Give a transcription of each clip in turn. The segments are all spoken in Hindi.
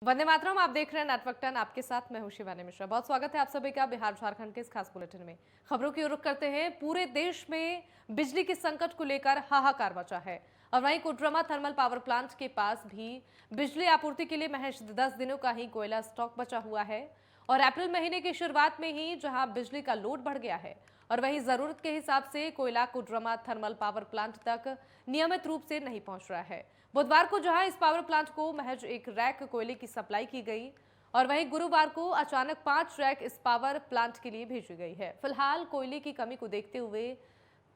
वंदे मातरम। आप देख रहे हैं नेटवर्क 10। आपके साथ मैं हूं शिवानी मिश्रा। बहुत स्वागत है आप सभी का बिहार झारखंड के इस खास बुलेटिन में। खबरों की ओर रुख करते हैं। पूरे देश में बिजली के संकट को लेकर हाहाकार मचा है और वहीं कोडरमा थर्मल पावर प्लांट के पास भी बिजली आपूर्ति के लिए महज 10 दिनों का ही कोयला स्टॉक बचा हुआ है। और अप्रैल महीने की शुरुआत में ही जहां बिजली का लोड बढ़ गया है और वहीं जरूरत के हिसाब से कोयला कोडरमा थर्मल पावर प्लांट तक नियमित रूप से नहीं पहुंच रहा है। बुधवार को जहां इस पावर प्लांट को महज एक रैक कोयले की सप्लाई की गई और वहीं गुरुवार को अचानक 5 रैक इस पावर प्लांट के लिए भेजी गई है। फिलहाल कोयले की कमी को देखते हुए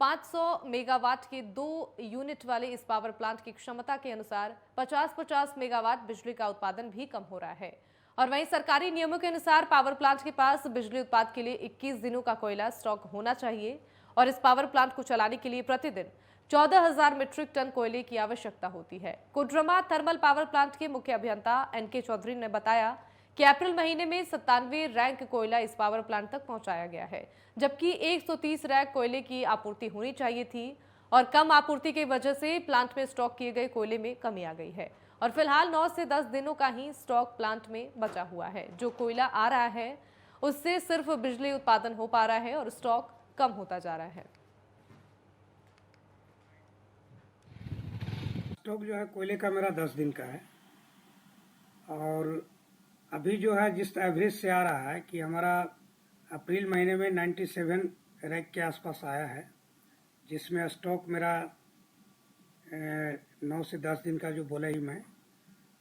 500 मेगावाट के 2 यूनिट वाले इस पावर प्लांट की क्षमता के अनुसार 50-50 मेगावाट बिजली का उत्पादन भी कम हो रहा है। और वहीं सरकारी नियमों के अनुसार पावर प्लांट के पास बिजली उत्पादन के लिए 21 दिनों का कोयला स्टॉक होना चाहिए और इस पावर प्लांट को चलाने के लिए प्रतिदिन 14,000 मीट्रिक टन कोयले की आवश्यकता होती है। कोडरमा थर्मल पावर प्लांट के मुख्य अभियंता एनके चौधरी ने बताया कि अप्रैल महीने में 97 रैक कोयला इस पावर प्लांट तक पहुंचाया गया है, जबकि 130 रैक कोयले की आपूर्ति होनी चाहिए थी और कम आपूर्ति की वजह से प्लांट में स्टॉक किए गए कोयले में कमी आ गई है और फिलहाल 9 से 10 दिनों का ही स्टॉक प्लांट में बचा हुआ है। जो कोयला आ रहा है उससे सिर्फ बिजली उत्पादन हो पा रहा है और स्टॉक कम होता जा रहा है। स्टॉक जो है कोयले का मेरा 10 दिन का है और अभी जो है जिस एवरेज से आ रहा है कि हमारा अप्रैल महीने में 97 रैक के आसपास आया है, जिसमें स्टॉक मेरा 9 से 10 दिन का जो बोला ही मैं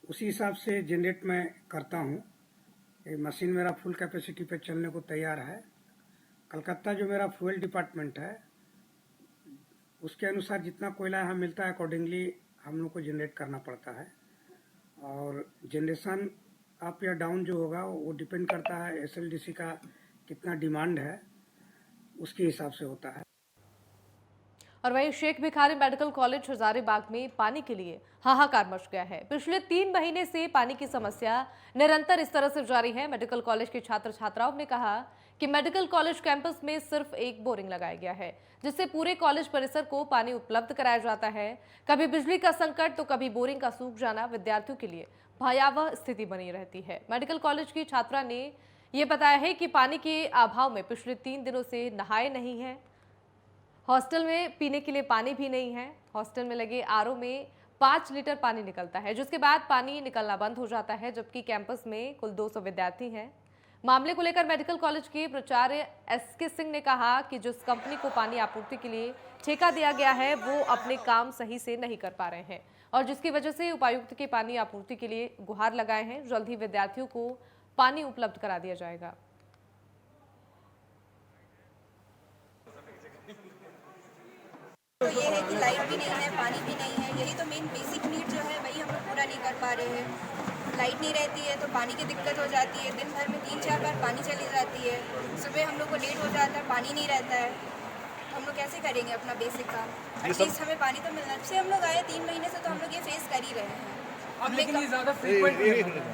उसी हिसाब से जनरेट मैं करता हूँ। ये मशीन मेरा फुल कैपेसिटी पे चलने को तैयार है। कलकत्ता जो मेरा फ्यूल डिपार्टमेंट है उसके अनुसार जितना कोयला यहाँ मिलता है अकॉर्डिंगली हम लोग को जनरेट करना पड़ता है और जनरेशन अप या डाउन जो होगा वो डिपेंड करता है एसएलडीसी का कितना डिमांड है, उसके हिसाब से होता है। और वहीं शेख भिखारी मेडिकल कॉलेज हजारीबाग में पानी के लिए हाहाकार मच गया है। पिछले 3 महीने से पानी की समस्या निरंतर इस तरह से जारी है। मेडिकल कॉलेज के छात्र छात्राओं ने कहा कि मेडिकल कॉलेज कैंपस में सिर्फ एक बोरिंग लगाया गया है, जिससे पूरे कॉलेज परिसर को पानी उपलब्ध कराया जाता है। कभी बिजली का संकट तो कभी बोरिंग का सूख जाना विद्यार्थियों के लिए भयावह स्थिति बनी रहती है। मेडिकल कॉलेज की छात्रा ने यह बताया है कि पानी के अभाव में पिछले 3 दिनों से नहाए नहीं है। हॉस्टल में पीने के लिए पानी भी नहीं है। हॉस्टल में लगे आरओ में 5 लीटर पानी निकलता है, जिसके बाद पानी निकलना बंद हो जाता है, जबकि कैंपस में कुल 200 विद्यार्थी हैं। मामले को लेकर मेडिकल कॉलेज के प्राचार्य एसके सिंह ने कहा कि जिस कंपनी को पानी आपूर्ति के लिए ठेका दिया गया है वो अपने काम सही से नहीं कर पा रहे हैं और जिसकी वजह से उपायुक्त के पानी आपूर्ति के लिए गुहार लगाए हैं। जल्द ही विद्यार्थियों को पानी उपलब्ध करा दिया जाएगा। तो ये है कि लाइट भी नहीं है, पानी भी नहीं है। यही तो मेन बेसिक नीड जो है वही हम लोग पूरा नहीं कर पा रहे हैं। लाइट नहीं रहती है तो पानी की दिक्कत हो जाती है। दिन भर में 3-4 बार पानी चली जाती है। सुबह हम लोग को लेट हो जाता है, पानी नहीं रहता है। हम लोग कैसे करेंगे अपना बेसिक काम? एटलीस्ट हमें पानी तो मिलना चाहिए। हम लोग आए 3 महीने से तो हम लोग ये फेस कर ही रहे हैं।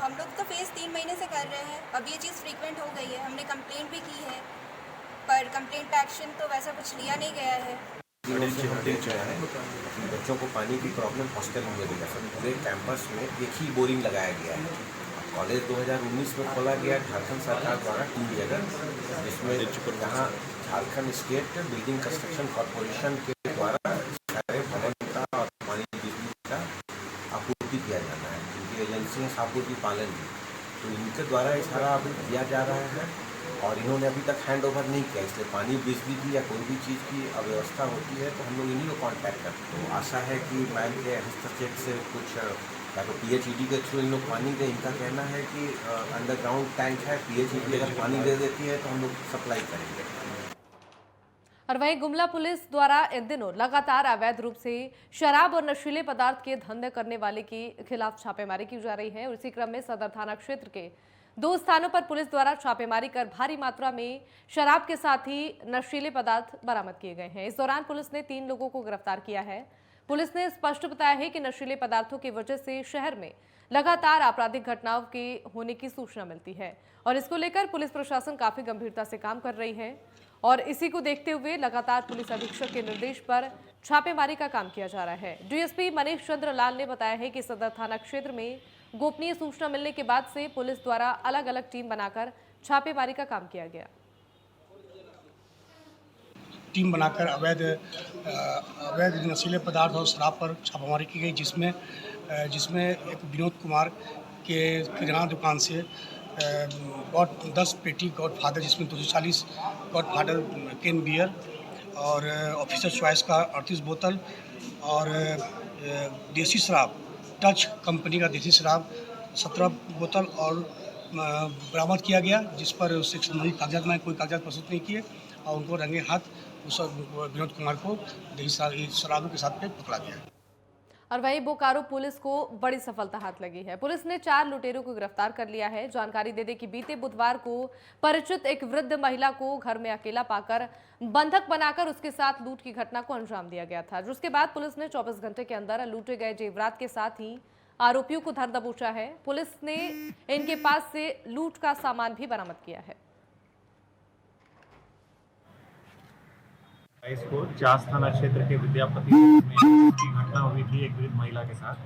हम लोग तो फेस 3 महीने से कर रहे हैं। अब ये चीज़ फ्रीक्वेंट हो गई है। हमने कंप्लेंट भी की है पर कंप्लेंट का एक्शन तो वैसा कुछ लिया नहीं गया है। जो है बच्चों को पानी की प्रॉब्लम हॉस्टल में भी है। पूरे कैंपस में एक ही बोरिंग लगाया गया है। कॉलेज 2019 में खोला गया झारखंड सरकार द्वारा 3 जगह, जिसमें यहाँ Jharkhand state building construction corporation के द्वारा सारे भवन का और पानी बिजली का आपूर्ति किया जाता है। इनकी एजेंसियाँ आपूर्ति पालन की, तो इनके द्वारा ये सारा अभी किया जा रहा है और इन्होंने अभी तक हैंड ओवर नहीं किया। इसलिए पानी बिजली की या कोई भी चीज़ की अव्यवस्था होती है तो हम लोग इन्हीं को कॉन्टैक्ट करते हैं। तो आशा है कि मैम के हस्तक्षेप से कुछ या तो पीएचईडी के थ्रू इन लोग पानी दें। इनका कहना है कि अंडरग्राउंड टैंक है, पीएचईडी अगर पानी दे देती है तो हम लोग सप्लाई करेंगे। और वहीं गुमला पुलिस द्वारा इन दिनों लगातार अवैध रूप से शराब और नशीले पदार्थ के धंधे करने वाले के खिलाफ छापेमारी की जा रही है और इसी क्रम में सदर थाना क्षेत्र के 2 स्थानों पर पुलिस द्वारा छापेमारी कर भारी मात्रा में शराब के साथ ही नशीले पदार्थ बरामद किए गए हैं। इस दौरान पुलिस ने 3 लोगों को गिरफ्तार किया है। पुलिस ने स्पष्ट बताया है कि नशीले पदार्थों की वजह से शहर में लगातार आपराधिक घटनाओं के होने की सूचना मिलती है और इसको लेकर पुलिस प्रशासन काफी गंभीरता से काम कर रही है और इसी को देखते हुए लगातार पुलिस अधीक्षक के निर्देश पर छापेमारी का काम किया जा रहा है। डीएसपी मनीष चंद्र लाल ने बताया है कि सदर थाना क्षेत्र में गोपनीय सूचना मिलने के बाद से पुलिस द्वारा अलग अलग टीम बनाकर छापेमारी का काम किया गया। टीम बनाकर अवैध नशीले पदार्थ और शराब पर छापामारी की गई, जिसमें एक विनोद कुमार के किराना दुकान से 10 पेटी गॉड फादर, जिसमें 240 गॉड फादर केन बियर और ऑफिसर चॉइस का 38 बोतल और देसी शराब टच कंपनी का देसी शराब 17 बोतल और बरामद किया गया, जिस पर उससे संबंधित कागजात में कोई कागजात प्रस्तुत नहीं किए और उनको रंगे हाथ उस विनोद कुमार को देसी शराबों के साथ में पकड़ा गया। और वहीं बोकारो पुलिस को बड़ी सफलता हाथ लगी है। पुलिस ने 4 लुटेरों को गिरफ्तार कर लिया है। जानकारी दे दें कि बीते बुधवार को परिचित एक वृद्ध महिला को घर में अकेला पाकर बंधक बनाकर उसके साथ लूट की घटना को अंजाम दिया गया था, जिसके बाद पुलिस ने 24 घंटे के अंदर लूटे गए जेवरात के साथ ही आरोपियों को धर दबोचा है। पुलिस ने इनके पास से लूट का सामान भी बरामद किया है। इसको चास थाना क्षेत्र के विद्यापति में की घटना हुई थी एक वृद्ध महिला के साथ,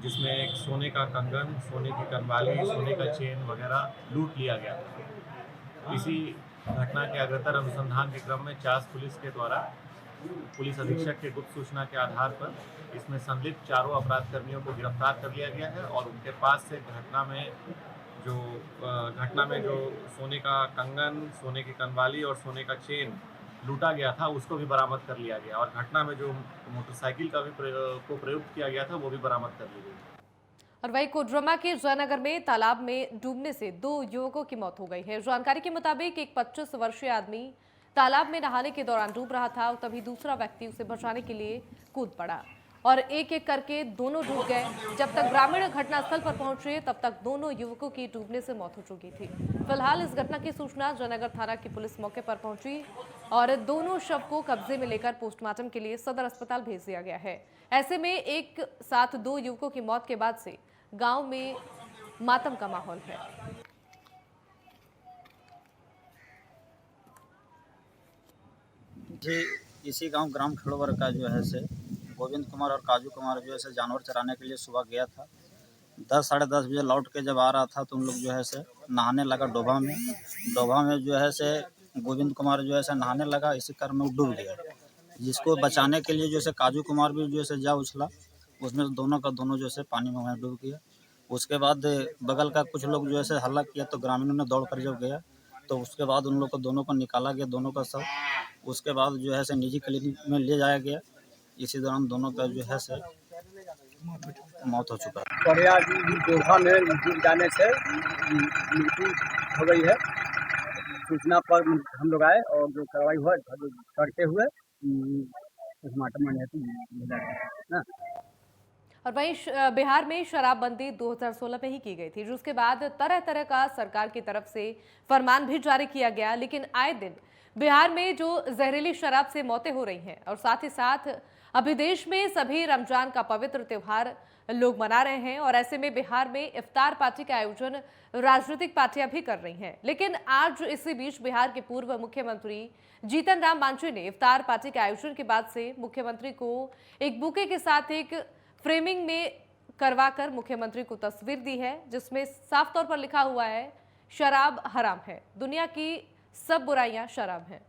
जिसमें एक सोने का कंगन, सोने की कनवाली, सोने का चेन वगैरह लूट लिया गया था। इसी घटना के अग्रतर अनुसंधान के क्रम में चास पुलिस के द्वारा पुलिस अधीक्षक के गुप्त सूचना के आधार पर इसमें संलिप्त 4 अपराध कर्मियों को गिरफ्तार कर लिया गया है और उनके पास से घटना में जो सोने का कंगन, सोने की कनवाली और सोने का चेन लूटा गया था उसको भी बरामद कर लिया गया और घटना में जो मोटरसाइकिल का भी प्रयुक्त किया गया था वो भी बरामद कर ली गई। और वहीं कोडरमा के जयनगर में तालाब में डूबने से 2 युवकों की मौत हो गई है। जानकारी के मुताबिक एक 25 वर्षीय आदमी तालाब में नहाने के दौरान डूब रहा था और तभी दूसरा व्यक्ति उसे बचाने के लिए कूद पड़ा और एक एक करके दोनों डूब गए। जब तक ग्रामीण घटनास्थल पर पहुंचे तब तक दोनों युवकों की डूबने से मौत हो चुकी थी। फिलहाल इस घटना की सूचना जयनगर थाना की पुलिस मौके पर पहुंची और दोनों शव को कब्जे में लेकर पोस्टमार्टम के लिए सदर अस्पताल भेज दिया गया है। ऐसे में एक साथ 2 युवकों की मौत के बाद से गांव में मातम का माहौल है। जी, इसी गांव ग्राम खड़ोवर का जो है से गोविंद कुमार और काजू कुमार जो है से जानवर चराने के लिए सुबह गया था। 10 साढ़े 10 बजे लौट के जब आ रहा था तो उन लोग जो है से नहाने लगा डोभा में जो है से गोविंद कुमार जो है से नहाने लगा, इसी क्रम में डूब गया, जिसको बचाने के लिए जो है काजू कुमार भी जो है जा उछला, उसमें दोनों का दोनों जो है पानी में डूब गया। उसके बाद बगल का कुछ लोग जो है हल्ला किया तो ग्रामीणों ने दौड़ कर जब गया तो उसके बाद उन लोग को दोनों को निकाला गया, दोनों का शव। उसके बाद जो है निजी क्लिनिक में ले जाया गया। इसी दौरान दोनों का जो है मौत हो चुका है। डोभा में डूब जाने से मृत्यु हो गई है। सूचना पर हम लोग आए और जो कार्रवाई हुआ करते हुए पोस्टमार्टम। और वहीं बिहार में शराबबंदी 2016 में ही की गई थी, जिसके बाद तरह तरह का सरकार की तरफ से फरमान भी जारी किया गया। लेकिन आए दिन बिहार में जो जहरीली शराब से मौतें हो रही हैं और साथ ही साथ अभी देश में सभी रमजान का पवित्र त्योहार लोग मना रहे हैं और ऐसे में बिहार में इफ्तार पार्टी का आयोजन राजनीतिक पार्टियां भी कर रही हैं। लेकिन आज इसी बीच बिहार के पूर्व मुख्यमंत्री जीतन राम मांझी ने इफ्तार पार्टी के आयोजन के बाद से मुख्यमंत्री को एक बुके के साथ एक फ्रेमिंग में करवाकर मुख्यमंत्री को तस्वीर दी है, जिसमें साफ तौर पर लिखा हुआ है शराब हराम है, दुनिया की सब बुराइयां शराब हैं।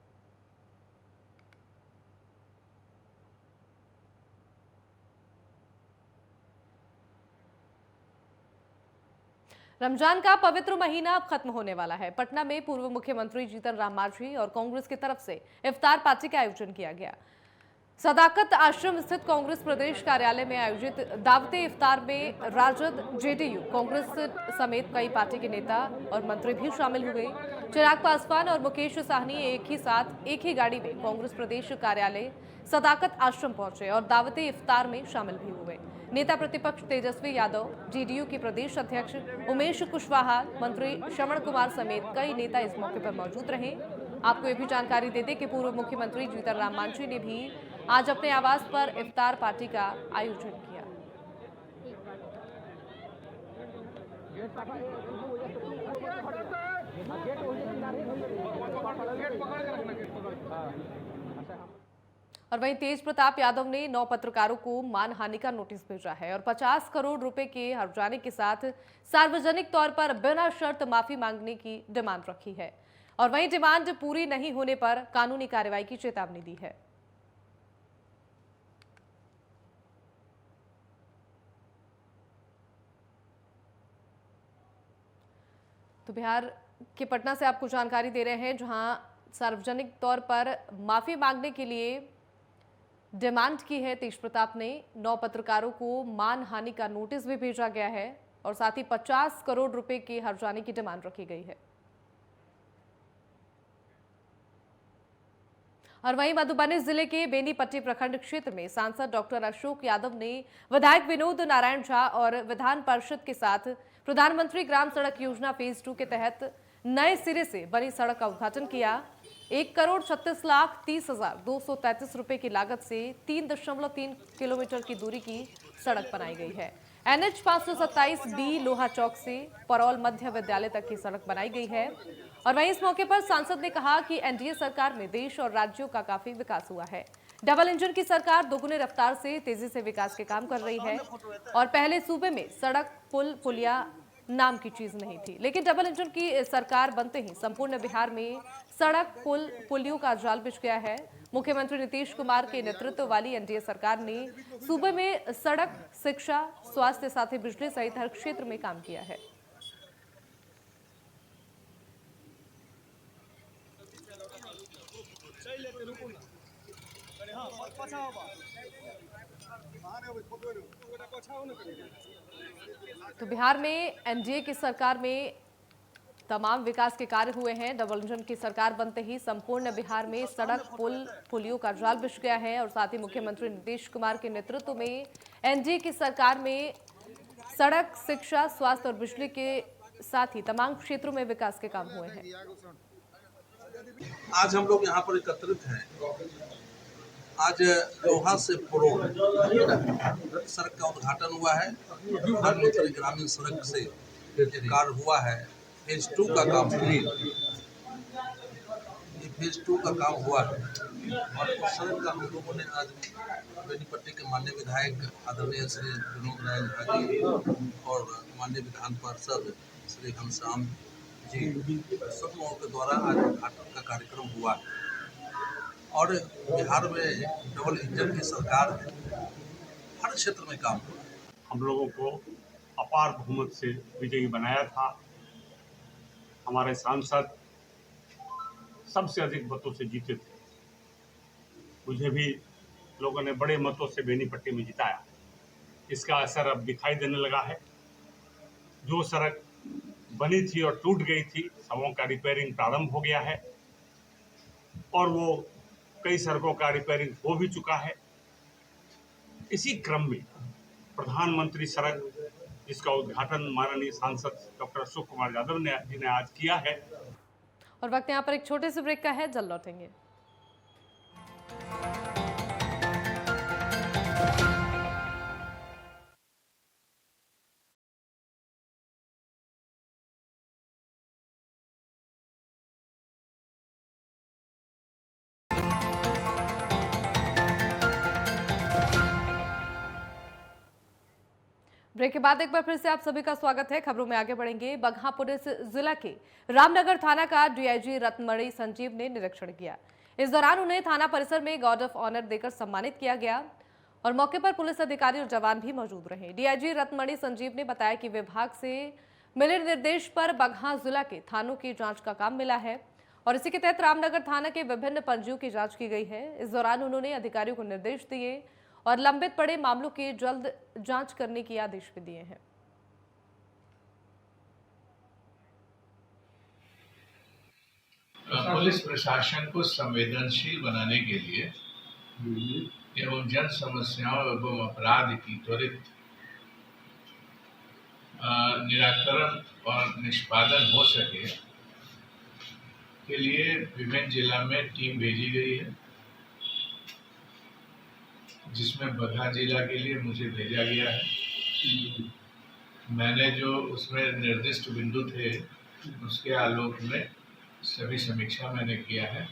रमजान का पवित्र महीना अब खत्म होने वाला है। पटना में पूर्व मुख्यमंत्री जीतन राम मांझी और कांग्रेस की तरफ से इफ्तार पार्टी का आयोजन किया गया। सदाकत आश्रम स्थित कांग्रेस प्रदेश कार्यालय में आयोजित दावते इफ्तार में राजद, जेडीयू, कांग्रेस समेत कई पार्टी के नेता और मंत्री भी शामिल हुए। चिराग पासवान और मुकेश साहनी एक ही साथ एक ही गाड़ी में कांग्रेस प्रदेश कार्यालय सदाकत आश्रम पहुंचे और दावते इफ्तार में शामिल भी हुए। नेता प्रतिपक्ष तेजस्वी यादव, जेडीयू के प्रदेश अध्यक्ष उमेश कुशवाहा, मंत्री श्रवण कुमार समेत कई नेता इस मौके पर मौजूद रहे। आपको ये भी जानकारी दे दें कि पूर्व मुख्यमंत्री जीतन राम मांझी ने भी आज अपने आवास पर इफ्तार पार्टी का आयोजन किया। और वहीं तेज प्रताप यादव ने 9 पत्रकारों को मानहानि का नोटिस भेजा है और 50 करोड़ रुपए के हर्जाने के साथ सार्वजनिक तौर पर बिना शर्त माफी मांगने की डिमांड रखी है और वहीं डिमांड पूरी नहीं होने पर कानूनी कार्रवाई की चेतावनी दी है। तो बिहार के पटना से आपको जानकारी दे रहे हैं, जहां सार्वजनिक तौर पर माफी मांगने के लिए डिमांड की है तेज प्रताप ने। 9 पत्रकारों को मानहानि का नोटिस भी भेजा गया है और साथ ही 50 करोड़ रुपए के हर्जाने की डिमांड रखी गई है। और वहीं मधुबनी जिले के बेनीपट्टी प्रखंड क्षेत्र में सांसद डॉक्टर अशोक यादव ने विधायक विनोद नारायण झा और विधान परिषद के साथ प्रधानमंत्री ग्राम सड़क योजना फेज 2 के तहत नए सिरे से बनी सड़क का उद्घाटन किया। 1,36,30,233 रुपए की लागत से 3.3 किलोमीटर की दूरी की सड़क बनाई गई है। NH 527 बी लोहा चौक से परौल मध्य विद्यालय तक की सड़क बनाई गई है। और वहीं इस मौके पर सांसद ने कहा कि एनडीए सरकार में देश और राज्यों का काफी विकास हुआ है। डबल इंजन की सरकार दोगुने रफ्तार से तेजी से विकास के काम कर रही है और पहले सूबे में सड़क पुल पुलिया नाम की चीज नहीं थी, लेकिन डबल इंजन की सरकार बनते ही संपूर्ण बिहार में सड़क पुल पुलियों का जाल बिछ गया है। मुख्यमंत्री नीतीश कुमार के नेतृत्व वाली एनडीए सरकार ने सूबे में सड़क, शिक्षा, स्वास्थ्य साथ ही बिजली सहित हर क्षेत्र में काम किया है। तो बिहार में एनडीए की सरकार में तमाम विकास के कार्य हुए हैं। डबल इंजन की सरकार बनते ही संपूर्ण बिहार में सड़क, पुल पुलियों का जाल बिछ गया है और साथ ही मुख्यमंत्री नीतीश कुमार के नेतृत्व में एनडीए की सरकार में सड़क, शिक्षा, स्वास्थ्य और बिजली के साथ ही तमाम क्षेत्रों में विकास के काम हुए हैं। आज हम लोग यहाँ पर एकत्रित हैं। आज लोहा से पुरोल सड़क का उद्घाटन हुआ है। प्रधानमंत्री ग्रामीण सड़क से कार्य हुआ है। फेज 2 का काम फेज 2 का काम हुआ है और उस सड़क का हम लोगों ने आज बेनीपट्टी के माननीय विधायक आदरणीय श्री विनोद नारायण झा जी और माननीय विधान पार्षद श्री घनश्याम जी सब लोगों के द्वारा आज उद्घाटन का कार्यक्रम हुआ है। और बिहार में डबल इंजन की सरकार है, हर क्षेत्र में काम हुआ है। हम लोगों को अपार बहुमत से विजयी बनाया था। हमारे सांसद सबसे अधिक मतों से जीते थे। मुझे भी लोगों ने बड़े मतों से बेनीपट्टी में जिताया। इसका असर अब दिखाई देने लगा है। जो सड़क बनी थी और टूट गई थी, सबों का रिपेयरिंग प्रारंभ हो गया है और वो कई सड़कों का रिपेयरिंग हो भी चुका है। इसी क्रम में प्रधानमंत्री सड़क, जिसका उद्घाटन माननीय सांसद डॉक्टर अशोक कुमार यादव जी ने आज किया है। और वक्त यहाँ पर एक छोटे से ब्रेक का है, जल्द लौटेंगे। ब्रेक के बाद एक बार फिर से आप सभी का स्वागत है। खबरों में आगे बढ़ेंगे। बगहा पुलिस जिला के रामनगर थाना का डीआईजी रत्नमणि संजीव ने निरीक्षण किया। इस दौरान उन्हें थाना परिसर में गार्ड ऑफ ऑनर देकर सम्मानित किया गया और मौके पर पुलिस अधिकारी और जवान भी मौजूद रहे। डीआईजी रत्नमणि संजीव ने बताया कि विभाग से मिले निर्देश पर बगहा जिला के थानों की जाँच का काम मिला है और इसी के तहत रामनगर थाना के विभिन्न पंजियों की जाँच की गई है। इस दौरान उन्होंने अधिकारियों को निर्देश दिए और लंबित पड़े मामलों की जल्द जांच करने के आदेश भी दिए हैं। पुलिस प्रशासन को संवेदनशील बनाने के लिए एवं जन समस्याओं एवं अपराध की त्वरित निराकरण और निष्पादन हो सके के लिए विभिन्न जिला में टीम भेजी गई है, जिसमें बगहा जिला के लिए मुझे भेजा गया है। मैंने जो उसमें निर्दिष्ट बिंदु थे उसके आलोक में सभी समीक्षा मैंने किया है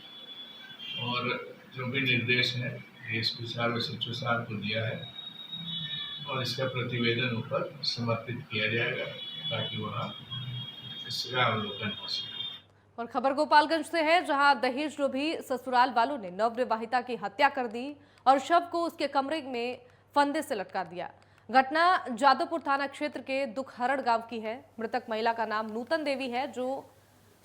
और जो भी निर्देश हैं डीएसपी साहब SHO साहब को दिया है और इसका प्रतिवेदन ऊपर समर्पित किया जाएगा ताकि वहाँ इसका अवलोकन हो सके। और खबर गोपालगंज से है, जहां दहेज लोभी ससुराल वालों ने नवविवाहिता की हत्या कर दी और शव को उसके कमरे में फंदे से लटका दिया। घटना जादवपुर थाना क्षेत्र के दुखहरण गांव की है। मृतक महिला का नाम नूतन देवी है, जो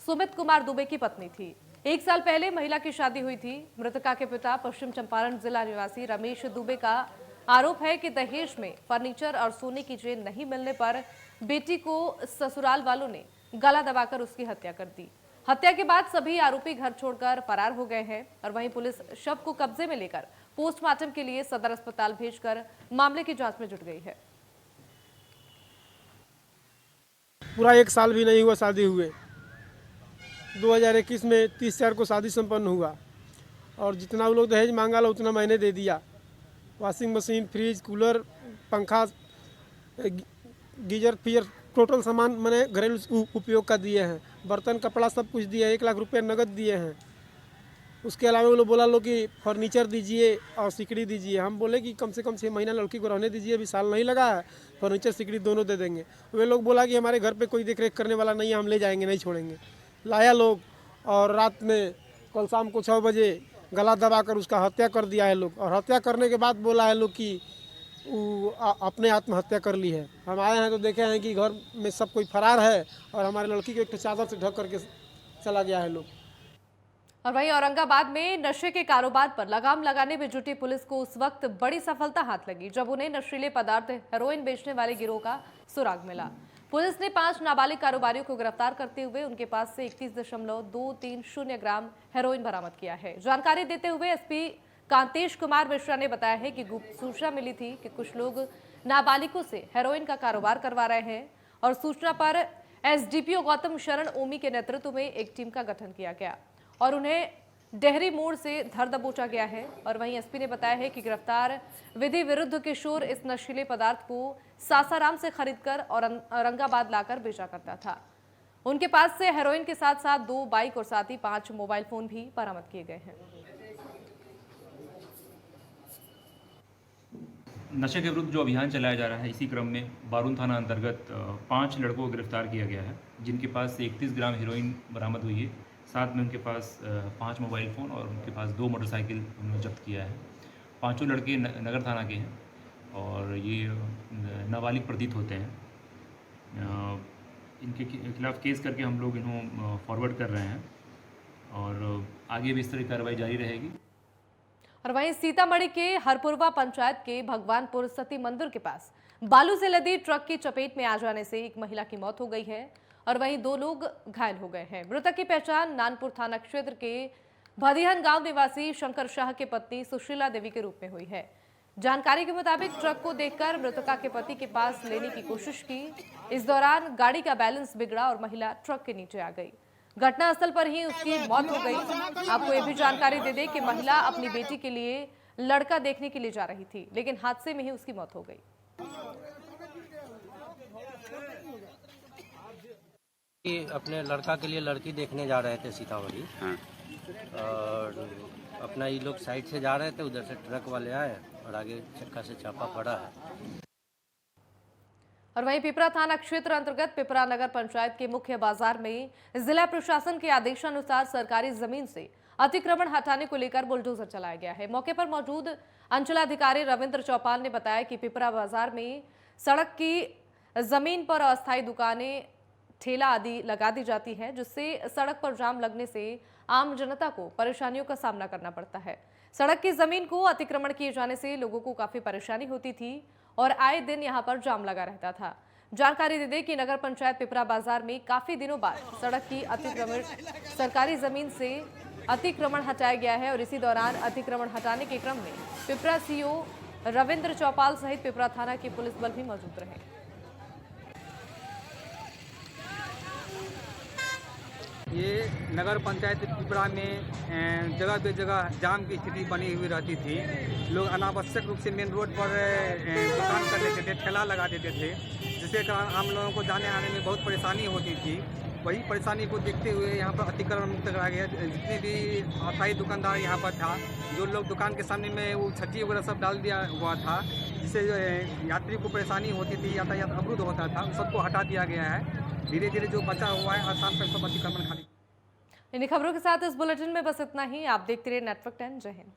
सुमित कुमार दुबे की पत्नी थी। 1 साल पहले महिला की शादी हुई थी। मृतका के पिता पश्चिम चंपारण जिला निवासी रमेश दुबे का आरोप है कि दहेज में फर्नीचर और सोने की चेन नहीं मिलने पर बेटी को ससुराल वालों ने गला दबाकर उसकी हत्या कर दी। हत्या के बाद सभी आरोपी घर छोड़कर फरार हो गए हैं और वहीं पुलिस शव को कब्जे में लेकर पोस्टमार्टम के लिए सदर अस्पताल भेजकर मामले की जांच में जुट गई है। पूरा 1 साल भी नहीं हुआ शादी हुए। 2021 में 30/4 को शादी संपन्न हुआ और जितना वो लोग दहेज मांगा ला उतना मैंने दे दिया। वॉशिंग मशीन, फ्रिज, कूलर, पंखा, गीजर फिर टोटल सामान मैंने घरेलू उपयोग का दिए हैं। बर्तन, कपड़ा सब कुछ दिए। 1 लाख रुपये नगद दिए हैं। उसके अलावा वो लोग बोला लो कि फर्नीचर दीजिए और सिकड़ी दीजिए। हम बोले कि कम से कम 6 महीना लड़की को रहने दीजिए, अभी साल नहीं लगा है, फर्नीचर सिकड़ी दोनों दे देंगे। वे लोग बोला कि हमारे घर पे कोई देख रेख करने वाला नहीं है, हम ले जाएंगे, नहीं छोड़ेंगे। लाया लोग और रात में कल शाम को 6 बजे गला दबाकर उसका हत्या कर दिया है लोग। और हत्या करने के बाद बोला है लोग कि वो अपने आत्महत्या कर ली है। हम आए हैं तो देखे हैं कि घर में सब कोई फरार है और हमारी लड़की को एक चादर से ढक करके चला गया है लोग। और वहीं औरंगाबाद में नशे के कारोबार पर लगाम लगाने में जुटी पुलिस को उस वक्त बड़ी सफलता हाथ लगी जब उन्हें नशीले पदार्थ हेरोइन बेचने वाले गिरोह का सुराग मिला। पुलिस ने 5 नाबालिग कारोबारियों को गिरफ्तार करते हुए उनके पास से 31.230 ग्राम हेरोइन बरामद किया है। जानकारी देते हुए एसपी कांतेश कुमार मिश्रा ने बताया है कि गुप्त सूचना मिली थी कि कुछ लोग नाबालिगों से हेरोइन का कारोबार करवा रहे हैं और सूचना पर एसडीपीओ गौतम शरण ओमी के नेतृत्व में एक टीम का गठन किया गया और उन्हें डेहरी मोड़ से धर दबोचा गया है। और वहीं एसपी ने बताया है कि गिरफ्तार विधि विरुद्ध किशोर इस नशीले पदार्थ को सासाराम से खरीदकर और औरंगाबाद लाकर बेचा करता था। उनके पास से हेरोइन के साथ साथ 2 बाइक और साथ ही 5 मोबाइल फोन भी बरामद किए गए हैं। नशे के विरुद्ध जो अभियान चलाया जा रहा है, इसी क्रम में बारून थाना अंतर्गत 5 लड़कों को गिरफ्तार किया गया है, जिनके पास से 31 ग्राम हेरोइन बरामद हुई है। साथ में उनके पास 5 मोबाइल फ़ोन और उनके पास 2 मोटरसाइकिल उन्होंने जब्त किया है। 5 लड़के नगर थाना के हैं और ये नाबालिग प्रतीत होते हैं। इनके खिलाफ केस करके हम लोग इन्हों फॉरवर्ड कर रहे हैं और आगे भी इस तरह की कार्रवाई जारी रहेगी। और वहीं सीतामढ़ी के हरपुरवा पंचायत के भगवानपुर सती मंदिर के पास बालू से लदी ट्रक की चपेट में आ जाने से एक महिला की मौत हो गई है और वहीं 2 लोग घायल हो गए हैं। मृतक की पहचान नानपुर थाना क्षेत्र के भदिहन गांव निवासी शंकर शाह की पत्नी सुशीला देवी के रूप में हुई है। जानकारी के मुताबिक ट्रक को देखकर मृतका के पति के पास लेने की कोशिश की। इस दौरान गाड़ी का बैलेंस बिगड़ा और महिला ट्रक के नीचे आ गई। घटनास्थल पर ही उसकी मौत हो गई। आपको ये भी जानकारी दे दें कि महिला अपनी बेटी के लिए लड़का देखने के लिए जा रही थी, लेकिन हादसे में ही उसकी मौत हो गई। अपने लड़का के लिए लड़की देखने जा रहे थे सीतामढ़ी। और अपना ये लोग साइड से जा रहे थे, उधर से ट्रक वाले आए और आगे चक्का से चापा पड़ा है। और वहीं पिपरा थाना क्षेत्र अंतर्गत पिपरा नगर पंचायत के मुख्य बाजार में जिला प्रशासन के आदेशानुसार सरकारी जमीन से अतिक्रमण हटाने को लेकर बुलडोजर चलाया गया है। मौके पर मौजूद अंचलाधिकारी रविंद्र चौपाल ने बताया कि पिपरा बाजार में सड़क की जमीन पर अस्थायी दुकानें, ठेला आदि लगा दी जाती है, जिससे सड़क पर जाम लगने से आम जनता को परेशानियों का सामना करना पड़ता है। सड़क की जमीन को अतिक्रमण किए जाने से लोगों को काफी परेशानी होती थी और आए दिन यहां पर जाम लगा रहता था। जानकारी दे दें कि नगर पंचायत पिपरा बाजार में काफी दिनों बाद सड़क की अतिक्रमण सरकारी जमीन से अतिक्रमण हटाया गया है और इसी दौरान अतिक्रमण हटाने के क्रम में पिपरा सीओ रविंद्र चौपाल सहित पिपरा थाना के पुलिस बल भी मौजूद रहे। ये नगर पंचायत पिपरा में जगह पे जगह जाम की स्थिति बनी हुई रहती थी। लोग अनावश्यक रूप से मेन रोड पर दुकान कर लेते थे, ठेला लगा देते थे, जिसके कारण आम लोगों को जाने आने में बहुत परेशानी होती थी। वही परेशानी को देखते हुए यहाँ पर अतिक्रमण मुक्त कराया गया। जितने भी अस्थायी दुकानदार यहाँ पर था, जो लोग दुकान के सामने में वो छज्जी वगैरह सब डाल दिया हुआ था, जिससे जो है यात्री को परेशानी होती थी, यातायात अवरुद्ध होता था, सबको हटा दिया गया है। धीरे धीरे जो बचा हुआ है आसान पर सब अतिक्रमण खाली। इन्हीं खबरों के साथ इस बुलेटिन में बस इतना ही। आप देखते रहिए नेटवर्क 10। जय हिंद।